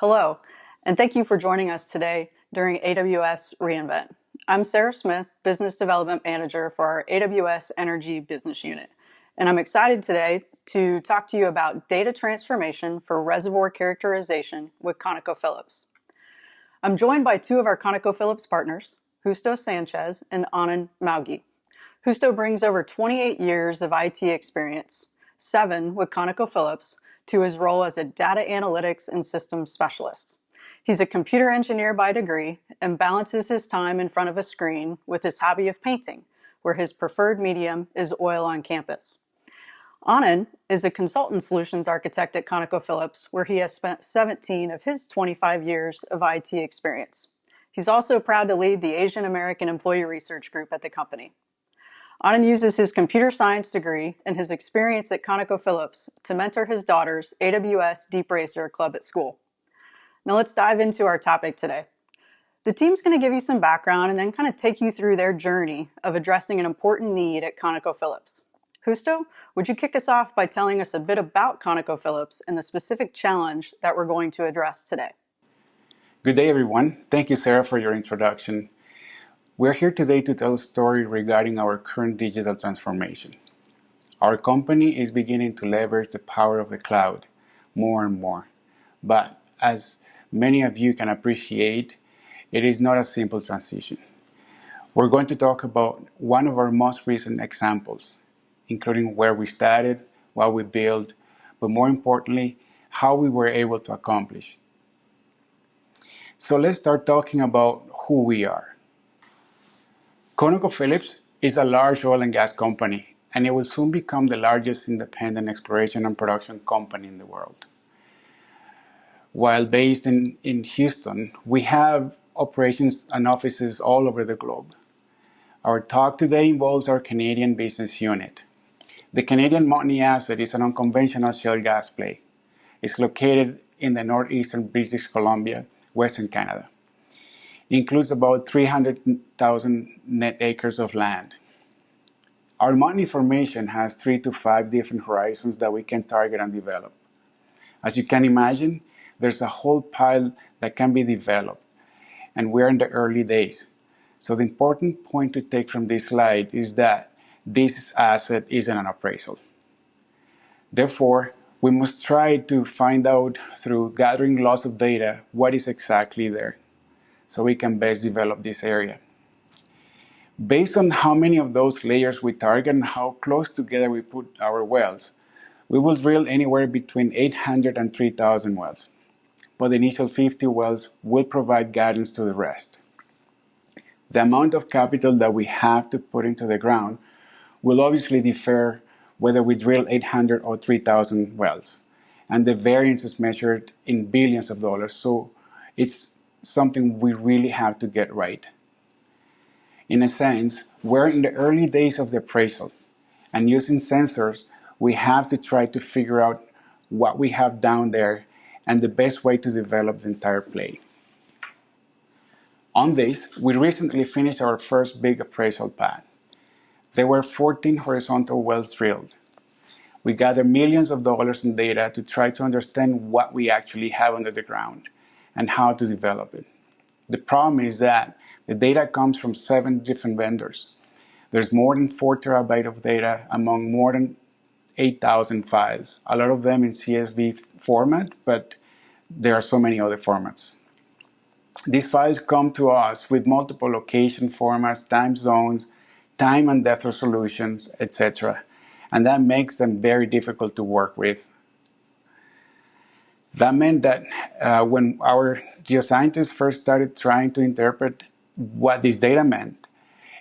Hello, and thank you for joining us today during AWS reInvent. I'm Sarah Smith, Business Development Manager for our AWS Energy Business Unit, and I'm excited today to talk to you about data transformation for reservoir characterization with ConocoPhillips. I'm joined by two of our ConocoPhillips partners, Justo Sanchez and Anand Maugi. Justo brings over 28 years of IT experience, 7 with ConocoPhillips, to his role as a data analytics and systems specialist. He's a computer engineer by degree and balances his time in front of a screen with his hobby of painting, where his preferred medium is oil on campus. Anand is a consultant solutions architect at ConocoPhillips, where he has spent 17 of his 25 years of IT experience. He's also proud to lead the Asian American Employee Research Group at the company. Anand uses his computer science degree and his experience at ConocoPhillips to mentor his daughter's AWS Deep Racer Club at school. Now let's dive into our topic today. The team's going to give you some background and then kind of take you through their journey of addressing an important need at ConocoPhillips. Justo, would you kick us off by telling us a bit about ConocoPhillips and the specific challenge that we're going to address today? Good day, everyone. Thank you, Sarah, for your introduction. We're here today to tell a story regarding our current digital transformation. Our company is beginning to leverage the power of the cloud more and more. But as many of you can appreciate, it is not a simple transition. We're going to talk about one of our most recent examples, including where we started, what we built, but more importantly, how we were able to accomplish. So let's start talking about who we are. ConocoPhillips is a large oil and gas company, and it will soon become the largest independent exploration and production company in the world. While based in Houston, we have operations and offices all over the globe. Our talk today involves our Canadian business unit. The Canadian Montney asset is an unconventional shale gas play. It's located in the northeastern British Columbia, Western Canada. It includes about 300,000 net acres of land. Our Montney formation has 3 to 5 different horizons that we can target and develop. As you can imagine, there's a whole pile that can be developed, and we're in the early days. So the important point to take from this slide is that this asset isn't an appraisal. Therefore, we must try to find out through gathering lots of data what is exactly there, so we can best develop this area. Based on how many of those layers we target and how close together we put our wells, we will drill anywhere between 800 and 3,000 wells. But the initial 50 wells will provide guidance to the rest. The amount of capital that we have to put into the ground will obviously differ whether we drill 800 or 3,000 wells. And the variance is measured in billions of dollars, so it's something we really have to get right. In a sense, we're in the early days of the appraisal, and using sensors, we have to try to figure out what we have down there and the best way to develop the entire play. On this, we recently finished our first big appraisal pad. There were 14 horizontal wells drilled. We gathered millions of dollars in data to try to understand what we actually have under the ground and how to develop it. The problem is that the data comes from 7 different vendors. There's more than 4 terabytes of data among more than 8,000 files, a lot of them in CSV format, but there are so many other formats. These files come to us with multiple location formats, time zones, time and depth resolutions, etc. And that makes them very difficult to work with. That meant that when our geoscientists first started trying to interpret what this data meant,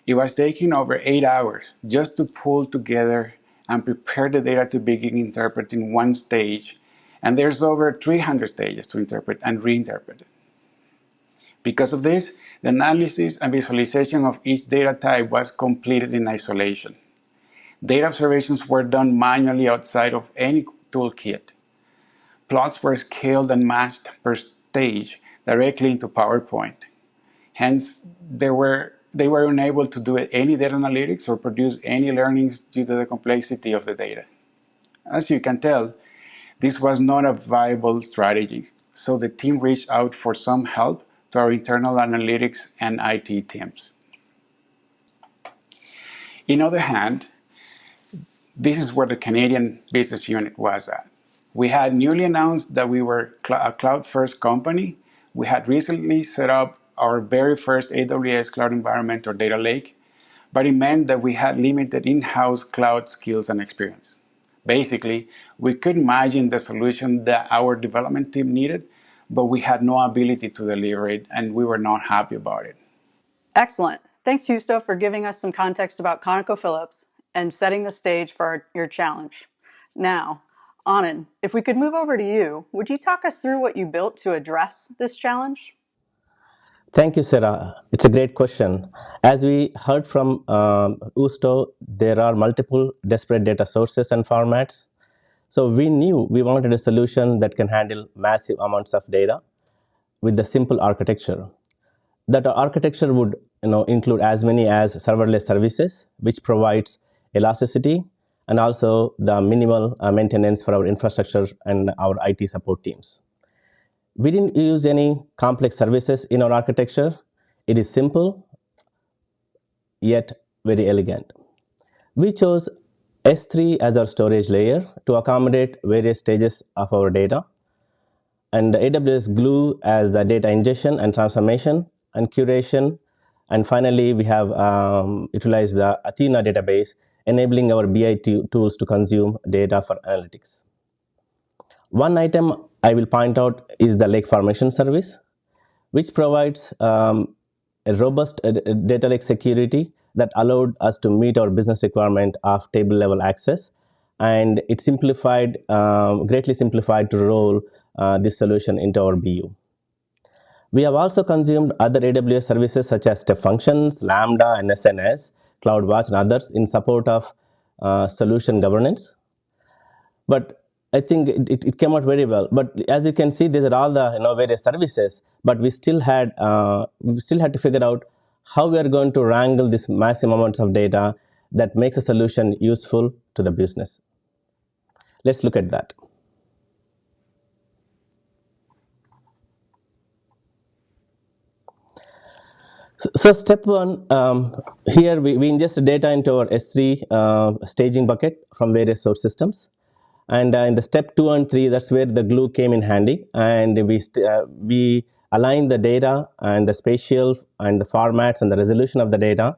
it was taking over 8 hours just to pull together and prepare the data to begin interpreting one stage, and there's over 300 stages to interpret and reinterpret it. Because of this, the analysis and visualization of each data type was completed in isolation. Data observations were done manually outside of any toolkit. Plots were scaled and matched per stage directly into PowerPoint. Hence, they were unable to do any data analytics or produce any learnings due to the complexity of the data. As you can tell, this was not a viable strategy, so the team reached out for some help to our internal analytics and IT teams. In other hand, this is where the Canadian business unit was at. We had newly announced that we were a cloud-first company. We had recently set up our very first AWS cloud environment or data lake, but it meant that we had limited in-house cloud skills and experience. Basically, we could imagine the solution that our development team needed, but we had no ability to deliver it, and we were not happy about it. Excellent. Thanks, Justo, for giving us some context about ConocoPhillips and setting the stage for your challenge. Now, Anand, if we could move over to you, would you talk us through what you built to address this challenge? Thank you, Sarah. It's a great question. As we heard from Justo, there are multiple disparate data sources and formats. So we knew we wanted a solution that can handle massive amounts of data with the simple architecture. That architecture would include as many as serverless services, which provides elasticity and also the minimal maintenance for our infrastructure and our IT support teams. We didn't use any complex services in our architecture. It is simple, yet very elegant. We chose S3 as our storage layer to accommodate various stages of our data, and AWS Glue as the data ingestion and transformation and curation. And finally, we have utilized the Athena database, enabling our BI tools to consume data for analytics. One item I will point out is the lake formation service, which provides a robust data lake security that allowed us to meet our business requirement of table level access, and it greatly simplified to roll this solution into our BU. We have also consumed other AWS services such as Step Functions, Lambda, and SNS, CloudWatch, and others in support of solution governance. But I think it came out very well. But as you can see, these are all the various services. But we still had to figure out how we are going to wrangle this massive amounts of data that makes a solution useful to the business. Let's look at that. So step one, here we ingest data into our S3 staging bucket from various source systems. And in the step 2 and 3, that's where the glue came in handy. And we aligned the data and the spatial and the formats and the resolution of the data.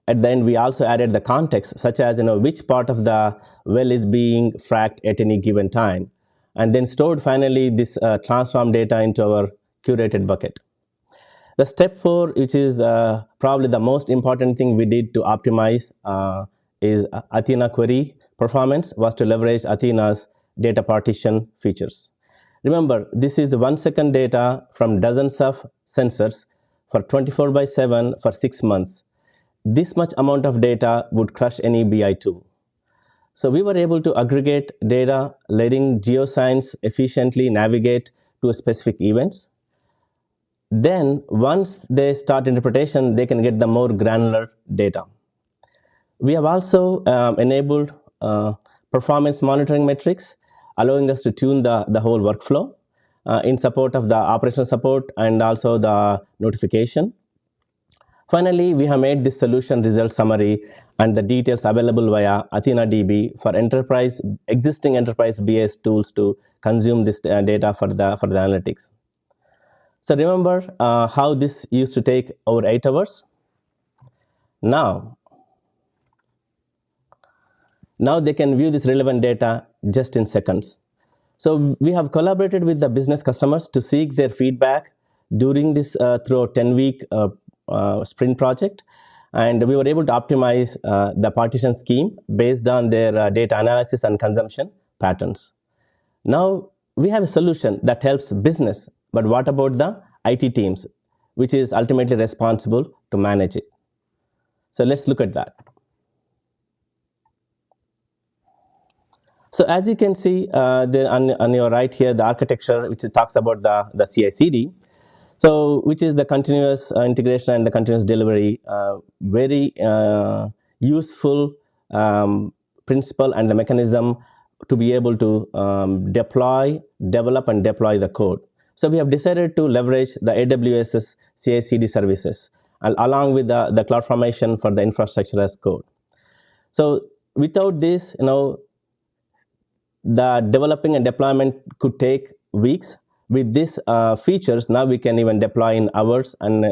At the end, we also added the context, such as which part of the well is being fracked at any given time. And then stored finally this transform data into our curated bucket. The step 4, which is probably the most important thing we did to optimize is Athena query performance, was to leverage Athena's data partition features. Remember, this is 1 second data from dozens of sensors for 24/7 for 6 months. This much amount of data would crush any BI tool. So we were able to aggregate data, letting geoscience efficiently navigate to specific events. Then once they start interpretation, they can get the more granular data. We have also enabled performance monitoring metrics, allowing us to tune the whole workflow in support of the operational support and also the notification. Finally, we have made this solution result summary and the details available via Athena DB for existing enterprise BS tools to consume this data for the analytics. So remember how this used to take over 8 hours? Now they can view this relevant data just in seconds. So we have collaborated with the business customers to seek their feedback during this through a 10-week sprint project. And we were able to optimize the partition scheme based on their data analysis and consumption patterns. Now we have a solution that helps business, but what about the IT teams, which is ultimately responsible to manage it? So let's look at that. So as you can see on your right here, the architecture, which talks about the CI/CD, so which is the continuous integration and the continuous delivery, very useful principle and the mechanism to be able to develop and deploy the code. So we have decided to leverage the AWS's CI/CD services along with the CloudFormation for the infrastructure as code. So without this, the developing and deployment could take weeks. With these features, now we can even deploy in hours and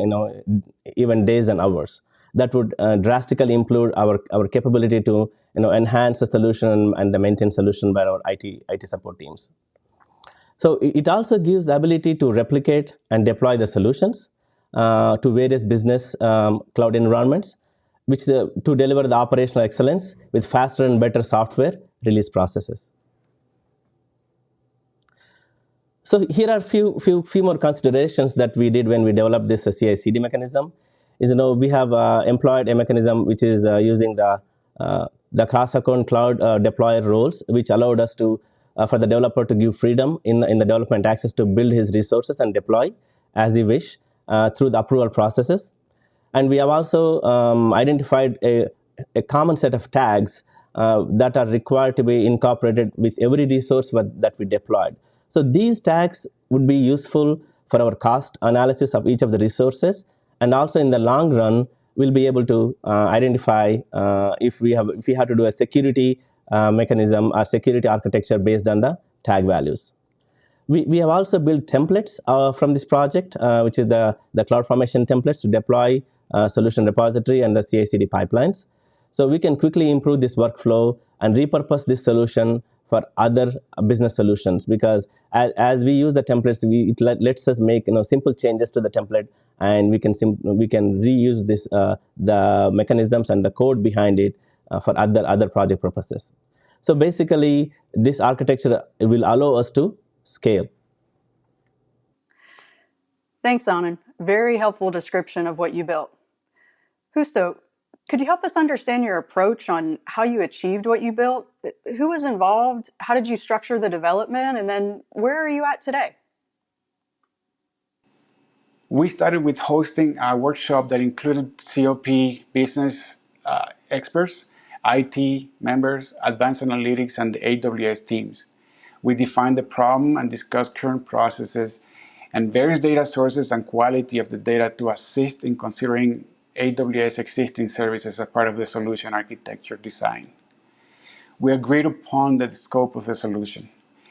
even days and hours. That would drastically improve our capability to enhance the solution and the maintain solution by our IT support teams. So it also gives the ability to replicate and deploy the solutions to various business cloud environments, which to deliver the operational excellence with faster and better software release processes. So here are few more considerations that we did when we developed this CI/CD mechanism. We have employed a mechanism which is using the cross-account cloud deployer roles, which allowed us to for the developer to give freedom in the development access to build his resources and deploy as he wish through the approval processes. And we have also identified a common set of tags that are required to be incorporated with every resource that we deployed. So these tags would be useful for our cost analysis of each of the resources, and also in the long run, we'll be able to identify if we have to do a security mechanism or security architecture based on the tag values. We have also built templates from this project, which is the CloudFormation templates to deploy solution repository and the CI/CD pipelines. So we can quickly improve this workflow and repurpose this solution for other business solutions, because as we use the templates, it lets us make simple changes to the template, and we can reuse this the mechanisms and the code behind it for other project purposes. So basically, this architecture will allow us to scale. Thanks, Anand. Very helpful description of what you built. Justo, could you help us understand your approach on how you achieved what you built? Who was involved? How did you structure the development? And then where are you at today? We started with hosting a workshop that included COP business experts, IT members, advanced analytics, and the AWS teams. We defined the problem and discussed current processes and various data sources and quality of the data to assist in considering AWS existing services as part of the solution architecture design. We agreed upon the scope of the solution,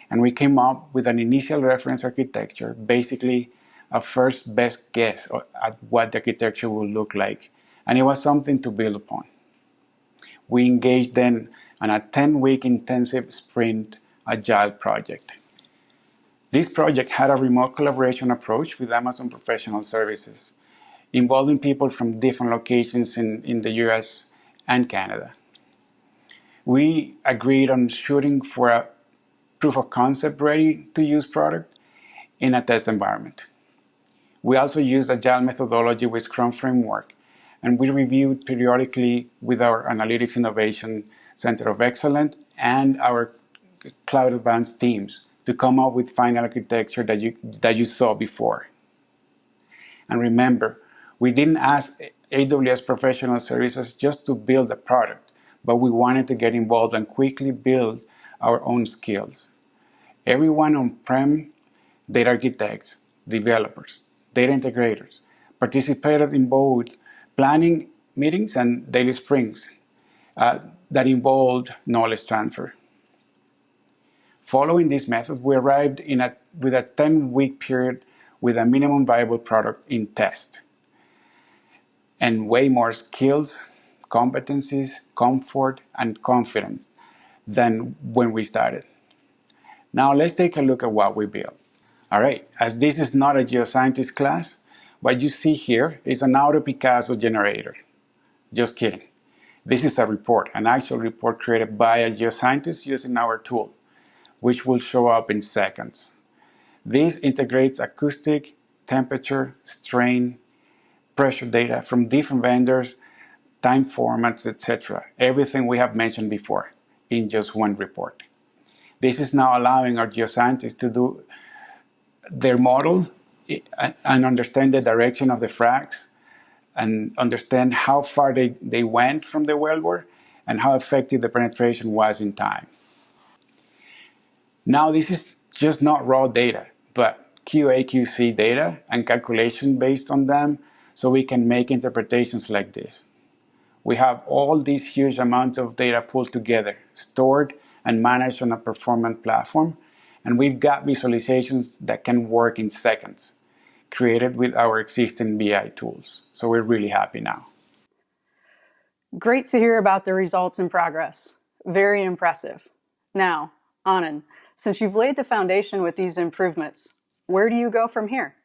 and we came up with an initial reference architecture, basically a first best guess at what the architecture would look like, and it was something to build upon. We engaged then on a 10-week intensive sprint agile project. This project had a remote collaboration approach with Amazon Professional Services, involving people from different locations in the US and Canada. We agreed on shooting for a proof of concept ready to use product in a test environment. We also used agile methodology with Scrum framework, and we reviewed periodically with our Analytics Innovation Center of Excellence and our Cloud Advanced teams to come up with final architecture that you saw before. And remember, we didn't ask AWS Professional Services just to build a product, but we wanted to get involved and quickly build our own skills. Everyone on-prem, data architects, developers, data integrators, participated in both planning meetings and daily sprints that involved knowledge transfer. Following this method, we arrived with a 10-week period with a minimum viable product in test, and way more skills, competencies, comfort, and confidence than when we started. Now let's take a look at what we built. All right, as this is not a geoscientist class, what you see here is an auto Picasso generator. Just kidding. This is a report, an actual report created by a geoscientist using our tool, which will show up in seconds. This integrates acoustic, temperature, strain, pressure data from different vendors, time formats, etc. Everything we have mentioned before in just one report. This is now allowing our geoscientists to do their model and understand the direction of the fracks and understand how far they went from the wellbore and how effective the penetration was in time. Now, this is just not raw data, but QA/QC data and calculation based on them, so we can make interpretations like this. We have all these huge amounts of data pulled together, stored and managed on a performant platform, and we've got visualizations that can work in seconds, created with our existing BI tools. So we're really happy now. Great to hear about the results and progress. Very impressive. Now, Anand, since you've laid the foundation with these improvements, where do you go from here?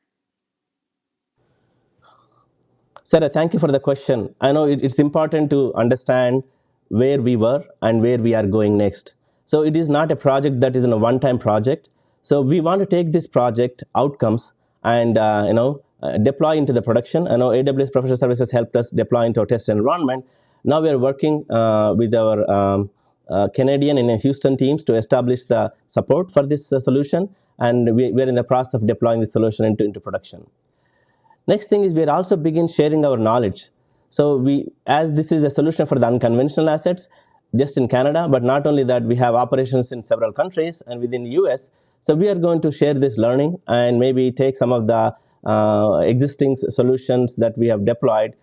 Sarah, thank you for the question. I know it's important to understand where we were and where we are going next. So it is not a project that is a one-time project. So we want to take this project outcomes and deploy into the production. I know AWS Professional Services helped us deploy into our test environment. Now we are working with our Canadian and Houston teams to establish the support for this solution, and we're in the process of deploying the solution into production. Next thing is we are also begin sharing our knowledge. So as this is a solution for the unconventional assets, just in Canada, but not only that, we have operations in several countries and within the US. So we are going to share this learning and maybe take some of the existing solutions that we have deployed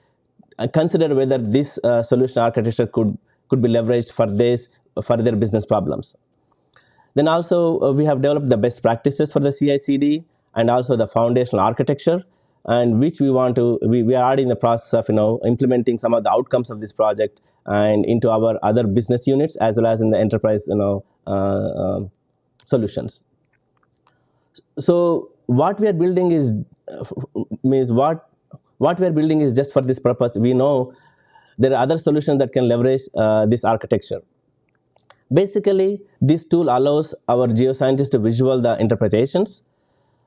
and consider whether this solution architecture could be leveraged for their business problems. Then also we have developed the best practices for the CI/CD and also the foundational architecture, and which we are already in the process of implementing some of the outcomes of this project and into our other business units as well as in the enterprise solutions. So what we are building is what we are building is just for this purpose. We know there are other solutions that can leverage this architecture. Basically, this tool allows our geoscientists to visual the interpretations,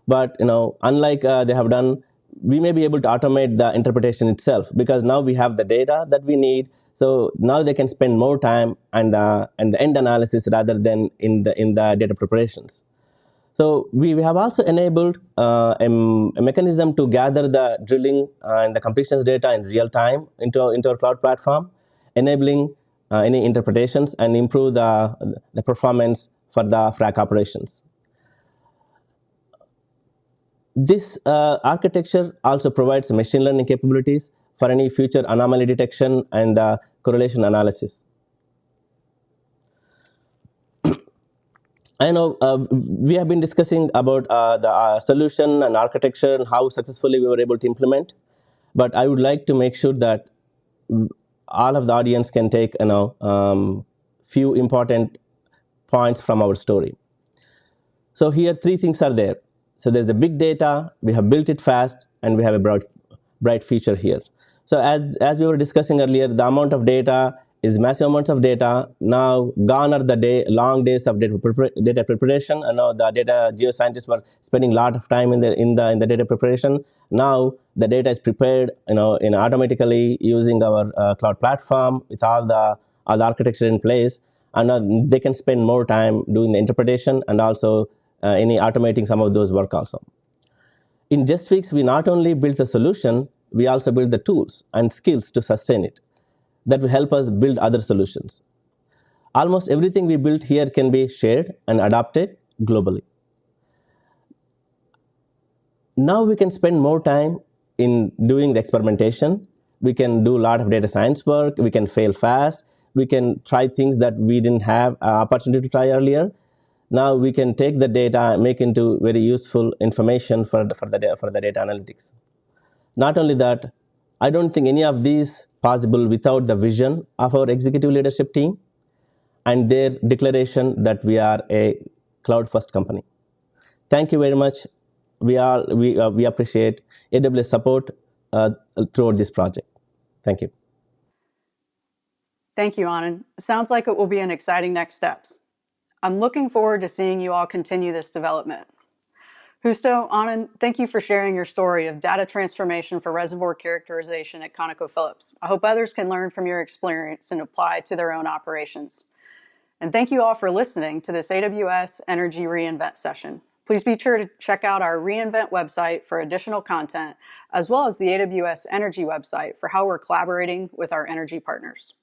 but unlike they have done, we may be able to automate the interpretation itself because now we have the data that we need. So now they can spend more time and the end analysis rather than in the data preparations. So we have also enabled a mechanism to gather the drilling and the completions data in real time into our cloud platform, enabling any interpretations and improve the performance for the frac operations. This architecture also provides machine learning capabilities for any future anomaly detection and correlation analysis. I know we have been discussing about the solution and architecture and how successfully we were able to implement, but I would like to make sure that all of the audience can take few important points from our story. So here 3 things are there. So there's the big data, we have built it fast, and we have a bright future here. So as we were discussing earlier, the amount of data is massive amounts of data. Now gone are the long days of data preparation. I know the data geoscientists were spending a lot of time in the data preparation. Now the data is prepared automatically using our cloud platform with all the architecture in place, and they can spend more time doing the interpretation and also automating some of those work also. In just weeks, we not only built the solution, we also built the tools and skills to sustain it that will help us build other solutions. Almost everything we built here can be shared and adopted globally. Now we can spend more time in doing the experimentation. We can do a lot of data science work. We can fail fast. We can try things that we didn't have opportunity to try earlier. Now we can take the data and make into very useful information for the data analytics. Not only that, I don't think any of these possible without the vision of our executive leadership team and their declaration that we are a cloud-first company. Thank you very much. We appreciate AWS support throughout this project. Thank you. Thank you, Anand. Sounds like it will be an exciting next steps. I'm looking forward to seeing you all continue this development. Justo, Anand, thank you for sharing your story of data transformation for reservoir characterization at ConocoPhillips. I hope others can learn from your experience and apply it to their own operations. And thank you all for listening to this AWS Energy reInvent session. Please be sure to check out our reInvent website for additional content, as well as the AWS Energy website for how we're collaborating with our energy partners.